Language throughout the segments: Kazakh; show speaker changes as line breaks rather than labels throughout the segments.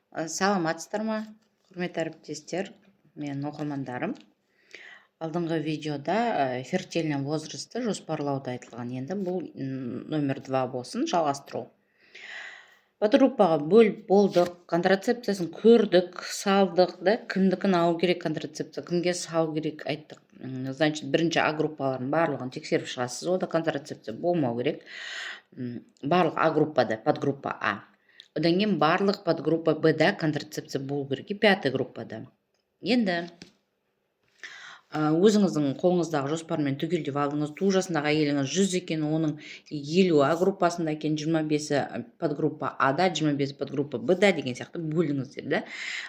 Саламатсыздар ма, құрметті әріптестер, мен оқырмандарым. Алдыңғы видеода фертильный возрастты жоспарлауды айтылған. Енді бұл номер 2 болсын, жалғастыру. Подгруппаға бөліп болдық, контрацепциясын көрдік, салдық, да, кімдікін алу керек контрацепция, кімге салу керек айттық. Значит, бірінші А группаларын барлығын тексеріп шығасыз, ода контрацепция болмау керек. Барлық А группада, подгруппа А. Одан кейін барлық подгруппа Б-да контрацепция болу керек, 5 группада. Енді өзіңіздің қолыңыздағы жоспармен түгелдеп алдыңыз. Туу жасындағы әйеліңіз 100 екен, оның 50 А группасында екен, 25 подгруппа А-да, 25 подгруппа Б-да деген сияқты бөлдіңіздер, да?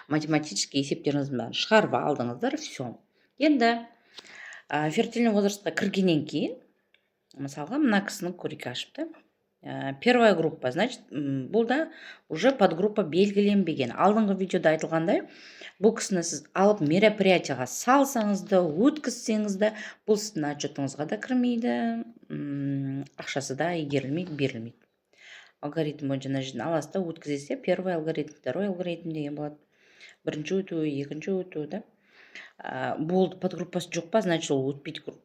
Математический есептеріңіздің бәрін шығарып алдыңыздар, все. Енді фертильный возрастқа кіргеннен кейін, мысалға, мына кісінің көрейік ашып, да? Первая группа, значит, бұл да уже подгруппа белгіленбеген. Алдыңғы видеода айтылғандай, бұл кісіні сіз алып мероприятияға салсаңыз да, өткізсеңіз да, бұл сіздің отчетыңызға да кірмейді, ақшасы да игерілмейді, берілмейді. Алгоритм бойынша мына жерден аласыз да, өткізесіз, первый алгоритм, второй алгоритм деген болады. Бірінші өту, екінші өту, да. Болды, подгруппасы жоқ па, значит, ол өтпейді.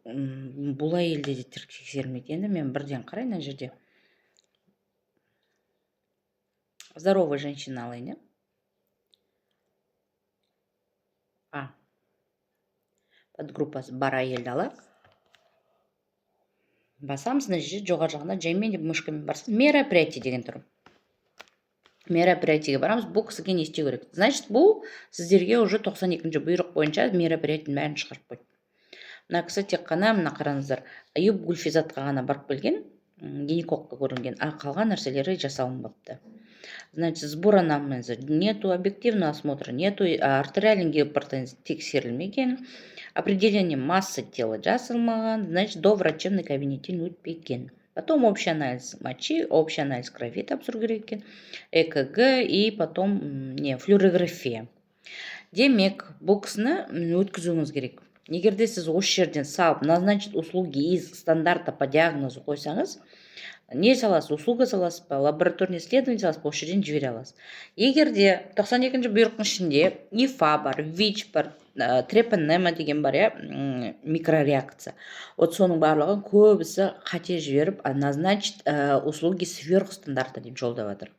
Бұл әйелде де тексерілмейді. Енді мен бірден қарайын, мына жерде. Здоровая женщина алайын, А. Подгруппасы бар әйелді алайық. Басамыз, мына жерде жоғары жағына жаймен деп мышкамен барсыз, мероприятие деген тұр. Мероприятиеге барамыз, бұл кісіге не істеу керек? Значит, бұл сіздерге уже 92-ші бұйрық бойынша мероприятияның бәрін шығарып қойды. Мына кісі тек қана, мына қараңыздар, Аюб Гүлфизатқа ғана барып келген, гинекологқа көрінген, қалған нәрселері жасалынбапты. Значит, сбор анамнеза нету, объективного осмотра нету, артериальный гипертензия тексерілмеген, определение массы тела жасалмаған, значит, до врачебный кабинеттен өтпеген. Потом общий анализ мочи, общий анализ крови тапсыру керек екен, ЭКГ и потом флюорография. Демек, бұл кісіні өткізуіңіз керек. Егерде сіз осы жерден салып, назначить услуги из стандарта по диагнозу қойсаңыз, не саласыз, услуга саласыз ба, лабораторный исследование саласыз ба, осы жерден жібере аласыз. Егерде 92-ші бұйрықтың ішінде ИФА бар, ВИЧ бар, трепанема деген бар, микрореакция. Вот соның барлығын көбісі қате жіберіп, назначить услуги сверху стандарта деп жолдап жатыр.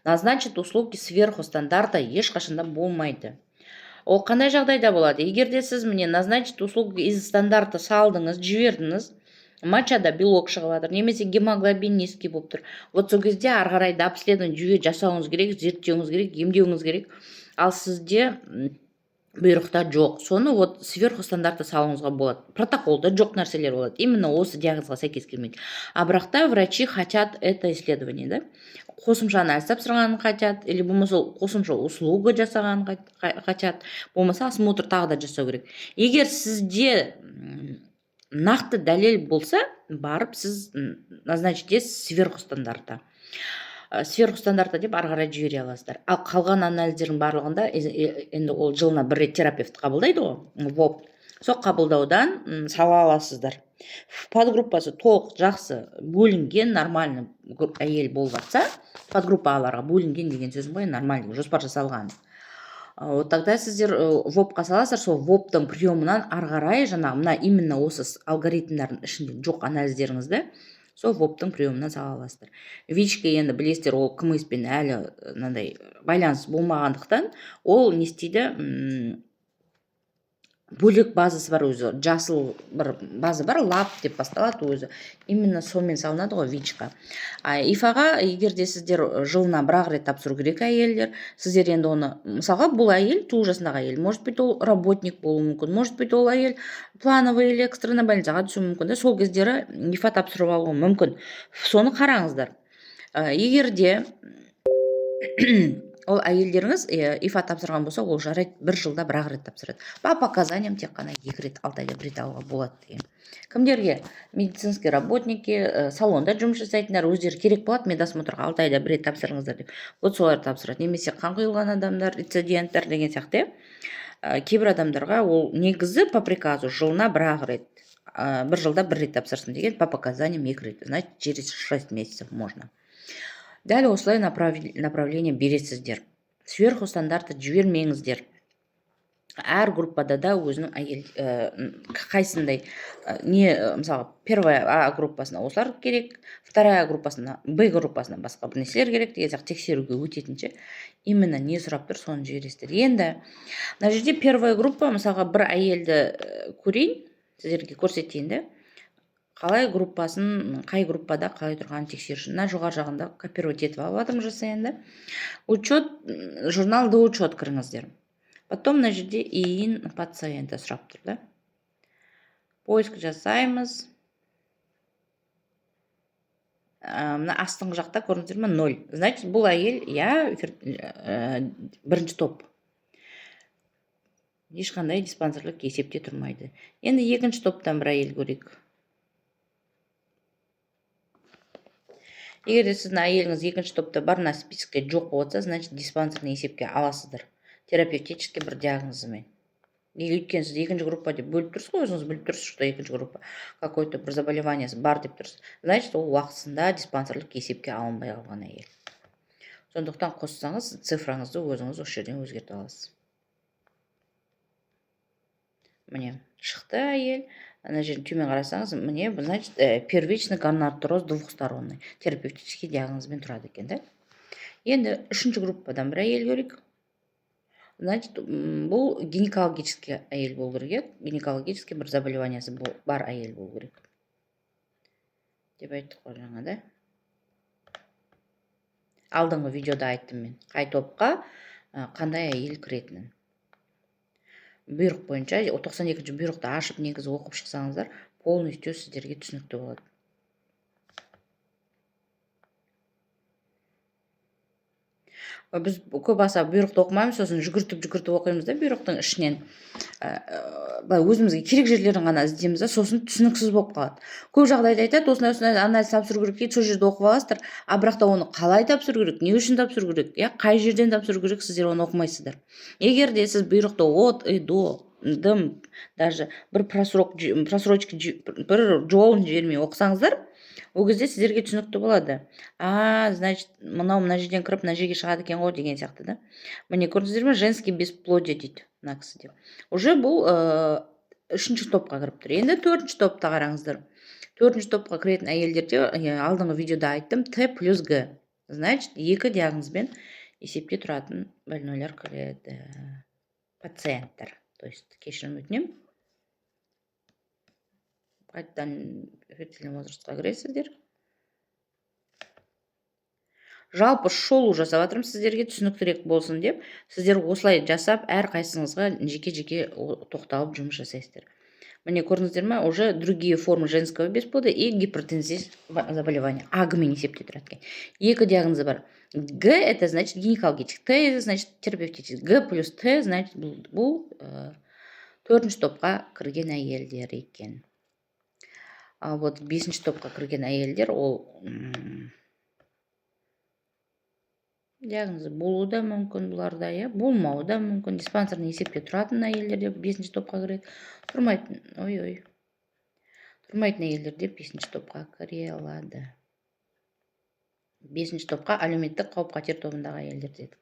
Назначить услуги сверху стандарта ешқашанда болмайды. Ол қандай жағдайда болады? Егерде сіз міне назначить услуги из стандарта салдыңыз, жібердіңіз, мочада белок шығып жатыр, немесе гемоглобин низкий болып тұр. Вот сол кезде ары қарай обследование жүйе жасауыңыз керек, зерттеуіңіз керек, емдеуіңіз керек. Ал сізде бұйрықта жоқ. Соны вот сверху стандарта салуыңызға болады. Протоколда жоқ нәрселер болады. Именно осы диагнозға сәйкес келмейді. А бірақта врачи хотят это исследование, да? Қосымша анализ тапсырғанын хотят, или болмаса қосымша услуга жасағанын хотят, болмаса осмотр тағы да жасау керек. Егер сізде нақты дәлел болса, барып сіз назначитесь сверху стандарта. Сверху стандарта деп ары қарай жібере аласыздар. Ал қалған анализдердің барлығында енді ол жылына бір рет терапевт қабылдайды ғой, ВОП. Сол қабылдаудан сала аласыздар. Подгруппасы толық жақсы бөлінген, нормальный әйел болып жатса, подгруппаларға бөлінген деген сөзім ғой, нормальный жоспар жасалған. Вот тогда сіздер ВОПқа саласыздар, сол ВОПтың приемынан ары қарай жаңағы мына именно осы алгоритмдардың ішінде жоқ анализдеріңізді сол ВОПтың приемынан сала аласыздар. ВИЧке енді білесіздер, ол КМС-пен әлі байланыс болмағандықтан, ол не істейді, бөлек базасы бар өзі, жасыл бір база бар, лап деп басталады өзі. Именно сонымен салынады ғой ВИЧқа. ИФАға егерде сіздер жылына бір рет тапсыру керек әйелдер, сіздер енді оны, мысалға, бұл әйел, туу жасындағы әйел, может быть, ол работник болуы мүмкін, может быть, ол әйел плановый или экстренный больницаға түсуі мүмкін, сол кездері ИФА тапсырып алуы мүмкін. Соны қараңыздар. Егерде ол әйелдеріңіз ИФА тапсырған болса, ол жарайды, бір жылда бір рет тапсырады. По показаниям тек қана 2 рет, 6 айда бір рет алуға болады деген. Кімдерге? Медицинский работники, салонда жұмыс жасайтындар, өздері керек болады, медосмотрға 6 айда бір рет тапсырыңыздар деп. Вот солар тапсырады. Немесе қан құйылған адамдар, рециденттер деген сияқты. Кейбір адамдарға ол негізі по приказу жылына бір рет, бір жылда бір рет тапсырсын деген, по показаниям 2 рет. Значит, через 6 месяцев можно. Дәл осылай направление бересіздер. сверху стандартты жібермеңіздер. Әр группада да өзінің қайсындай не мысалы первая А группасына осылар керек, вторая группасына Б группасына басқа бір нәрселер керек деген сияқты тексеруге өтетінше именно не сұрап тұр соны жібересіздер. Енді мына жерде первая группа мысалға бір әйелді көрейін, сіздерге көрсетейін де қалай группасын, қай группада қалай тұрғанын тексеру үшін. Мына жоғары жағында копировать етіп алып жатырмын жасайында. Учет, журнал до учет кіріңіздер. Потом мына жерде иін пациента сұрап тұр да. Поиск жасаймыз. Мына астыңғы жақта көрдіңіздер ме? 0. Значит, бұл әйел бірінші топ. Ешқандай диспансерлік есепте тұрмайды. Енді екінші топтан бір әйел көрейік. Егер сіздің әйеліңіз екінші топта барына списокте жоқ болса, значит диспансерный есепке аласыздар. Терапевтический бір диагнозымен. Өйткені сіз екінші группа деп бөліп тұрсыз ғой, өзіңіз біліп тұрсыз, что екінші группа какой-то бір заболеваниясы бар деп тұрсыз. Значит, ол уақытысында диспансерлік есепке алынбай қалған әйел. Сондықтан қоссаңыз, цифраңызды өзіңіз осы жерден өзгерте аласыз. Міне, шықты әйел. Ана жерін төмен қарасаңыз, міне, значит, первичный гонартроз двухсторонний терапевтический диагнозбен тұрады екен, да? Енді үшінші группадан бір әйел көрейік. Значит, бұл гинекологический әйел болу керек, гинекологический бір заболеваниясы бар әйел болу керек. Деп айттық қой жаңа, да? Алдыңғы видеода айттым мен, қай топқа қандай әйел кіретінін. Бұйрық бойынша 92-ші бұйрықты ашып негізі оқып шықсаңыздар, полностью сіздерге түсінікті болады. Біз көп аса бұйрықты оқымаймыз, сосын жүгіртіп оқимыз да бұйрықтың ішінен. Өзімізге керек жерлерін ғана іздейміз да, сосын түсініксіз болып қалады. Көп жағдайда айтады, осындай анализ тапсыру керек дейді, сол жерде оқып аласыздар, бірақ та оны қалай тапсыру керек, не үшін тапсыру керек, қай жерден тапсыру керек, сіздер оны оқымайсыздар. Егер де сіз бұйрықты от и до дым даже бір просрочка бір жолын жібермей оқысаңыздар, ол кезде сіздерге түсінікті болады. Значит, мына жерден кіріп, мына жерге шығады екен ғой деген сияқты, да. Міне көрдіңіздер ме, женский бесплодие дейді, мына кісі деп. Уже бұл үшінші топқа кіріп тұр. Енді төртінші топта қараңыздар. Төртінші топқа кіретін әйелдерде алдыңғы видеода айттым, Т плюс Г. Значит, екі диагнозбен есепте тұратын больнойлар кіреді. Пациенттер. То есть, кешірім өтінем. Қайттан фертильный возрастқа кіресіздер. Жалпы шолу жасап жатырмын сіздерге түсініктірек болсын деп, сіздер осылай жасап, әр қайсыңызға жеке-жеке тоқталып жұмыс жасайсыздар. Міне көрдіңіздер ме, уже другие формы женского бесплодия и гипертензия заболевания. Аг-мен есепте тұрады. Екі диагнозы бар. Г это значит гинекологический, Т это значит терапевтический. Г плюс Т значит бұл төртінші топқа кірген әйелдер екен. Вот бесінші топқа кірген әйелдер, ол диагнозы болуы да мүмкін бұларда, болмауы да мүмкін. Диспансерный есепте тұратын әйелдер де бесінші топқа кіреді. Тұрмайтын әйелдер де бесінші топқа кіре алады. Бесінші топқа әлеуметтік қауіп-қатер тобындағы әйелдер дедік.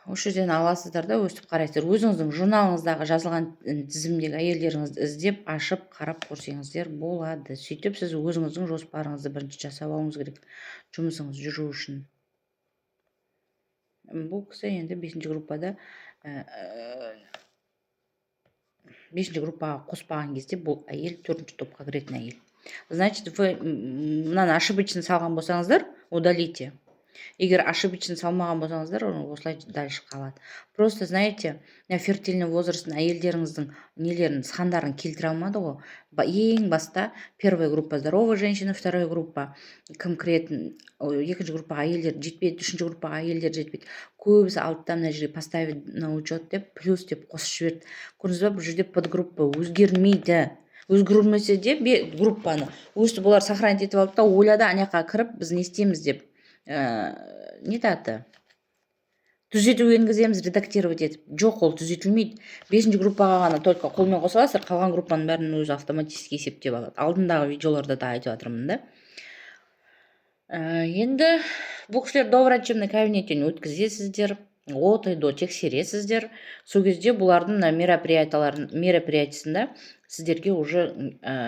Осы жерден аласыздар да өстіп қарайсыздар. Өзіңіздің журналыңыздағы жазылған тізімдегі әйелдеріңізді іздеп, ашып, қарап көрсеңіздер болады. Сөйтіп, сіз өзіңіздің жоспарыңызды бірінші жасап алуыңыз керек, жұмысыңыз жүру үшін. Бұл кісі енді бесінші группада, бесінші группаға қоспаған кезде бұл әйел төртінші топқа кіретін әйел. Значит, вы мынаны ошибочно салған болсаңыздар, удалите. Егер ошибочно салмаған болсаңыздар, осылай дальше қалады. Просто, знаете, фертильный возрастың әйелдеріңіздің нелерін, схандарын келтіре алмады ғой. Ең баста первая группа здоровая женщина, вторая группа конкретно, екінші группаға әйелдер жетпейді, үшінші группаға әйелдер жетпейді. Көбісі алтыдан мына жерге поставить на учет деп, плюс деп қосып жіберді. Көрдіңіз бе, бұл жерде подгруппа өзгермейді. Өзгермесе де группаны өстіп олар сохранить етіп алып та ойлады, аняққа кіріп біз не істейміз деп. Не таты түзету енгіземіз, редактировать етіп. Жоқ, ол түзетілмейді. Бесінші группаға ғана только қолмен қосасыздар, қалған группаның бәрін өзі автоматически есептеп алады. Алдындағы видеоларда да айтып жатырмын да. Енді бұл кісілер доврачебный кабинеттен өткізесіздер, от үйді тексересіздер. Сол кезде бұлардың мероприятиясында сіздерге уже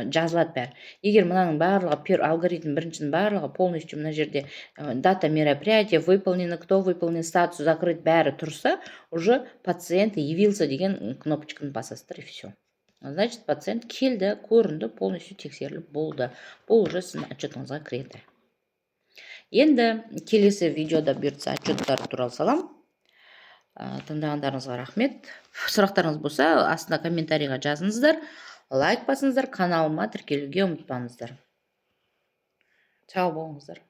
жазылады бәрі. Егер мынаның барлығы алгоритм біріншінің барлығы полностью мына жерде дата мероприятия выполнено, кто выполнен, статус закрыт бәрі тұрса, уже пациент явился деген кнопочканы басасыздар и все. Значит, пациент келді, көрінді, полностью тексеріліп болды. Бұл уже сіздің отчетыңызға кіреді. Енді келесі видеода бұйыртса отчеттар туралы салам. Тыңдағандарыңызға рахмет. Сұрақтарыңыз болса, астына комментарийға жазыңыздар, лайк басыңыздар, каналыма тіркелуге ұмытпаңыздар. Сау болыңыздар.